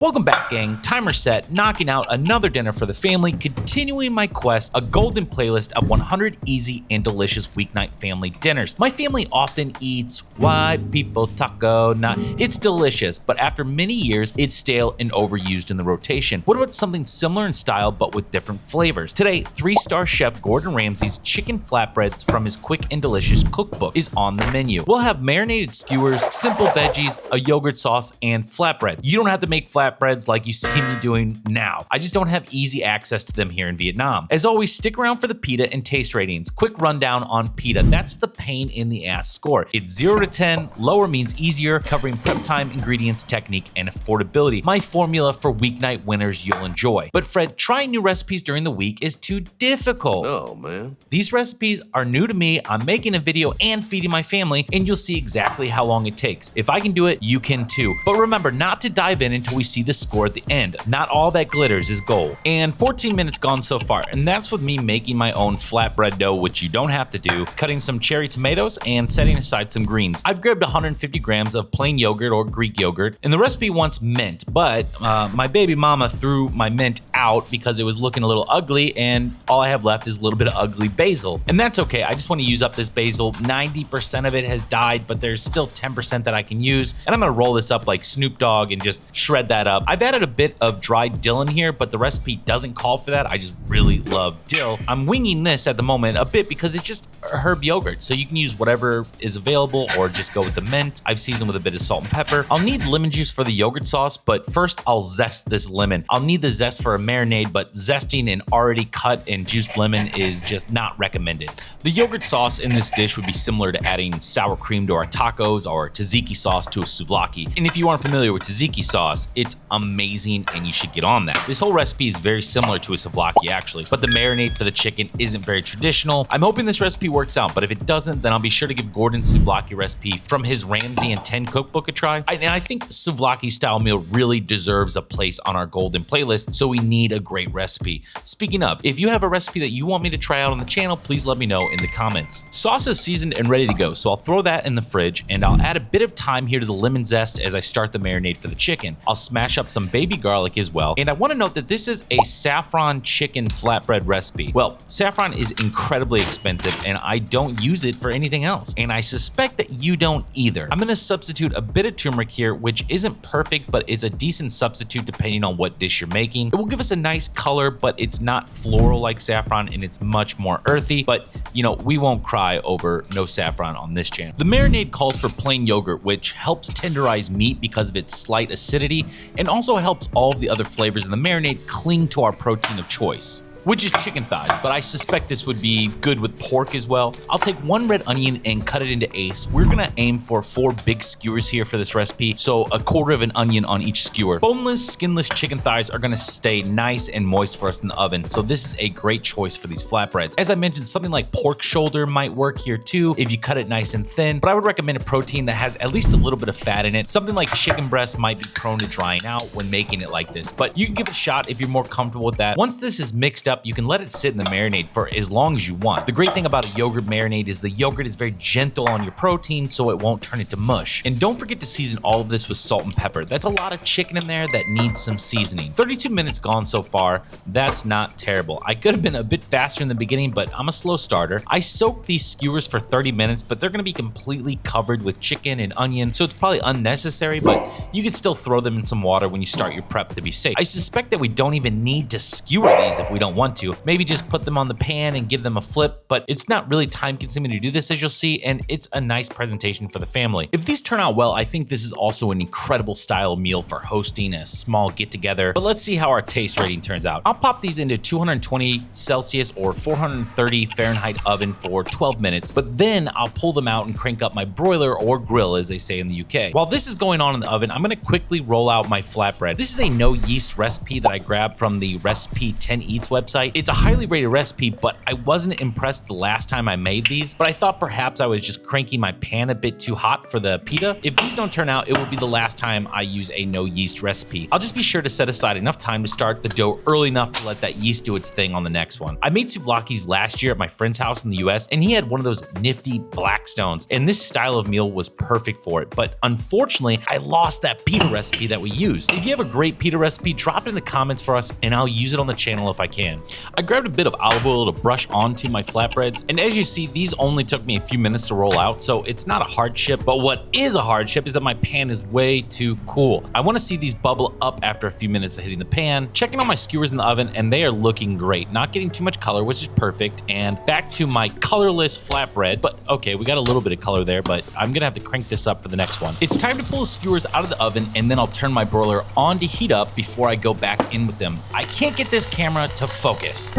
Welcome back, gang. Timer set, knocking out another dinner for the family, continuing my quest, a golden playlist of 100 easy and delicious weeknight family dinners. My family often eats white people taco, it's delicious, but after many years, it's stale and overused in the rotation. What about something similar in style, but with different flavors? Today, 3-star chef Gordon Ramsay's chicken flatbreads from his quick and delicious cookbook is on the menu. We'll have marinated skewers, simple veggies, a yogurt sauce, and flatbreads. You don't have to make flatbreads like you see me doing now. I just don't have easy access to them here in Vietnam. As always, stick around for the PITA and taste ratings. Quick rundown on PITA. That's the pain in the ass score. It's 0 to 10, lower means easier, covering prep time, ingredients, technique, and affordability. My formula for weeknight winners you'll enjoy. But Fred, trying new recipes during the week is too difficult. Oh, man. These recipes are new to me. I'm making a video and feeding my family, and you'll see exactly how long it takes. If I can do it, you can too. But remember not to dive in until we see the score at the end. Not all that glitters is gold. And 14 minutes gone so far, and that's with me making my own flatbread dough, which you don't have to do, cutting some cherry tomatoes and setting aside some greens. I've grabbed 150 grams of plain yogurt or Greek yogurt, and the recipe wants mint, but my baby mama threw my mint out because it was looking a little ugly, and all I have left is a little bit of ugly basil. And that's okay, I just want to use up this basil. 90% of it has died, but there's still 10% that I can use, and I'm gonna roll this up like Snoop Dogg and just shred that up. I've added a bit of dried dill in here, but the recipe doesn't call for that. I just really love dill. I'm winging this at the moment a bit because it's just herb yogurt, so you can use whatever is available or just go with the mint. I've seasoned with a bit of salt and pepper. I'll need lemon juice for the yogurt sauce, but first I'll zest this lemon. I'll need the zest for a marinade, but zesting an already cut and juiced lemon is just not recommended. The yogurt sauce in this dish would be similar to adding sour cream to our tacos or tzatziki sauce to a souvlaki. And if you aren't familiar with tzatziki sauce, it's amazing and you should get on that. This whole recipe is very similar to a souvlaki actually, but the marinade for the chicken isn't very traditional. I'm hoping this recipe works out, but if it doesn't, then I'll be sure to give Gordon's souvlaki recipe from his Ramsay and 10 cookbook a try. And I think souvlaki style meal really deserves a place on our golden playlist, so we need a great recipe. Speaking of, if you have a recipe that you want me to try out on the channel, please let me know in the comments. Sauce is seasoned and ready to go, so I'll throw that in the fridge, and I'll add a bit of thyme here to the lemon zest as I start the marinade for the chicken. I'll smash up some baby garlic as well, and I want to note that this is a saffron chicken flatbread recipe. Well, saffron is incredibly expensive, and I don't use it for anything else, and I suspect that you don't either. I'm going to substitute a bit of turmeric here, which isn't perfect, but it's a decent substitute depending on what dish you're making. It will give us a nice color, but it's not floral like saffron, and it's much more earthy, but you know, we won't cry over no saffron on this channel. The marinade calls for plain yogurt, which helps tenderize meat because of its slight acidity, and also helps all of the other flavors in the marinade cling to our protein of choice, which is chicken thighs, but I suspect this would be good with pork as well. I'll take 1 red onion and cut it into eighths. We're gonna aim for 4 big skewers here for this recipe, so 1/4 of an onion on each skewer. Boneless, skinless chicken thighs are gonna stay nice and moist for us in the oven, so this is a great choice for these flatbreads. As I mentioned, something like pork shoulder might work here too if you cut it nice and thin, but I would recommend a protein that has at least a little bit of fat in it. Something like chicken breast might be prone to drying out when making it like this, but you can give it a shot if you're more comfortable with that. Once this is mixed up, you can let it sit in the marinade for as long as you want. The great thing about a yogurt marinade is the yogurt is very gentle on your protein, so it won't turn into mush. And don't forget to season all of this with salt and pepper. That's a lot of chicken in there that needs some seasoning. 32 minutes gone so far. That's not terrible. I could have been a bit faster in the beginning, but I'm a slow starter. I soaked these skewers for 30 minutes, but they're gonna be completely covered with chicken and onion, so it's probably unnecessary, but you can still throw them in some water when you start your prep to be safe. I suspect that we don't even need to skewer these if we don't want to. Maybe just put them on the pan and give them a flip, but it's not really time consuming to do this, as you'll see, and it's a nice presentation for the family. If these turn out well, I think this is also an incredible style meal for hosting a small get together, but let's see how our taste rating turns out. I'll pop these into 220 Celsius or 430 Fahrenheit oven for 12 minutes, but then I'll pull them out and crank up my broiler or grill, as they say in the UK. While this is going on in the oven, I'm gonna quickly roll out my flatbread. This is a no yeast recipe that I grabbed from the Recipe 10 Eats website. It's a highly rated recipe, but I wasn't impressed the last time I made these, but I thought perhaps I was just cranking my pan a bit too hot for the pita. If these don't turn out, it will be the last time I use a no yeast recipe. I'll just be sure to set aside enough time to start the dough early enough to let that yeast do its thing on the next one. I made souvlakis last year at my friend's house in the US, and he had one of those nifty black stones, and this style of meal was perfect for it. But unfortunately, I lost that pita recipe that we used. If you have a great pita recipe, drop it in the comments for us, and I'll use it on the channel if I can. I grabbed a bit of olive oil to brush onto my flatbreads, and as you see, these only took me a few minutes to roll out, so it's not a hardship. But what is a hardship is that my pan is way too cool. I want to see these bubble up after a few minutes of hitting the pan. Checking on my skewers in the oven, and they are looking great. Not getting too much color, which is perfect. And back to my colorless flatbread, but okay, we got a little bit of color there, but I'm gonna have to crank this up for the next one. It's time to pull the skewers out of the oven, and then I'll turn my broiler on to heat up before I go back in with them. I can't get this camera to focus.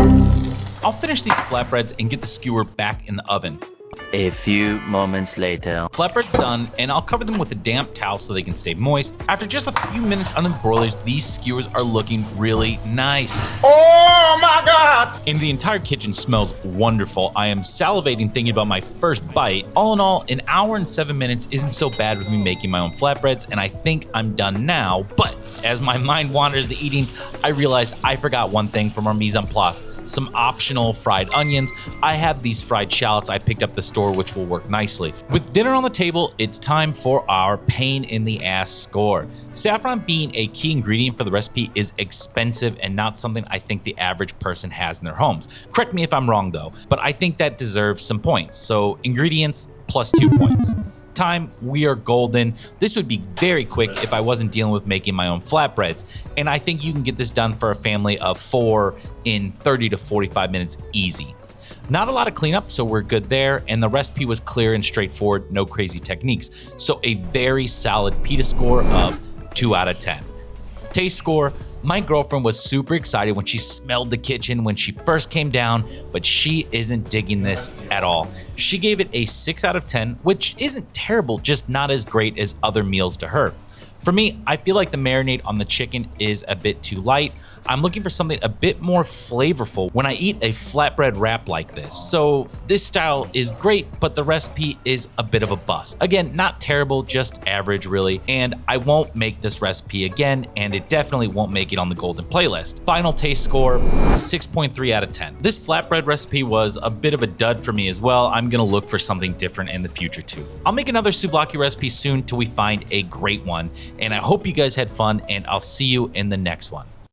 I'll finish these flatbreads and get the skewer back in the oven. A few moments later. Flatbread's done, and I'll cover them with a damp towel so they can stay moist. After just a few minutes under the broilers, these skewers are looking really nice. Oh my God! And the entire kitchen smells wonderful. I am salivating thinking about my first bite. All in all, an hour and 7 minutes isn't so bad with me making my own flatbreads, and I think I'm done now. But as my mind wanders to eating, I realize I forgot one thing from our mise en place, some optional fried onions. I have these fried shallots I picked up at the store, which will work nicely. With dinner on the table, it's time for our pain in the ass score. Saffron, being a key ingredient for the recipe, is expensive and not something I think the average person has in their homes. Correct me if I'm wrong though, but I think that deserves some points. So ingredients plus 2 points. Time, we are golden. This would be very quick if I wasn't dealing with making my own flatbreads, and I think you can get this done for a family of 4 in 30 to 45 minutes easy. Not a lot of cleanup, so we're good there, and the recipe was clear and straightforward, no crazy techniques. So a very solid PITA score of 2 out of 10. Taste score, my girlfriend was super excited when she smelled the kitchen when she first came down, but she isn't digging this at all. She gave it a 6 out of 10, which isn't terrible, just not as great as other meals to her. For me, I feel like the marinade on the chicken is a bit too light. I'm looking for something a bit more flavorful when I eat a flatbread wrap like this. So this style is great, but the recipe is a bit of a bust. Again, not terrible, just average really. And I won't make this recipe again, and it definitely won't make it on the golden playlist. Final taste score, 6.3 out of 10. This flatbread recipe was a bit of a dud for me as well. I'm gonna look for something different in the future too. I'll make another souvlaki recipe soon till we find a great one. And I hope you guys had fun, and I'll see you in the next one.